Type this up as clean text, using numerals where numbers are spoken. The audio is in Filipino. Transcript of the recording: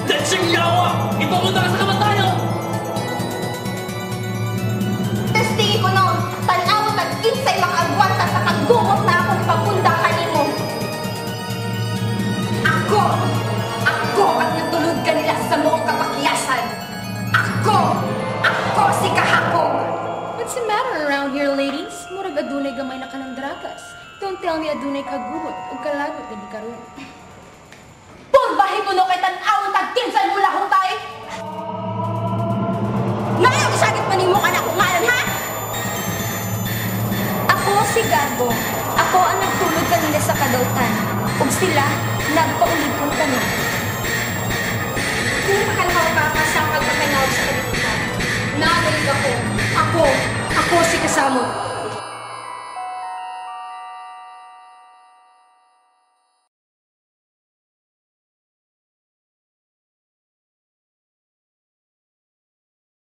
Dansing yawa! Ipapunta ka sa kamatayan! Testingi ko noon, tanaw at kinsay makaagwanta sa kagumot na akong papunda kanimo. Ako ang natulod kanila sa moong kapakyasan. Ako si Kahapong. What's the matter around here, ladies? Murag adunay gamay na kanang dragas. Don't tell me adunay kagubot o kalagot na di karoon. Purbahin ko no kay tanaw at kinsay mula kong tay. Ngayon, isagit pa nimo ka na kung ngayon, ha? Ako si Garbo. Ako ang nagtulog kanina sa kadautan. Ug sila, nagpaulipon kami.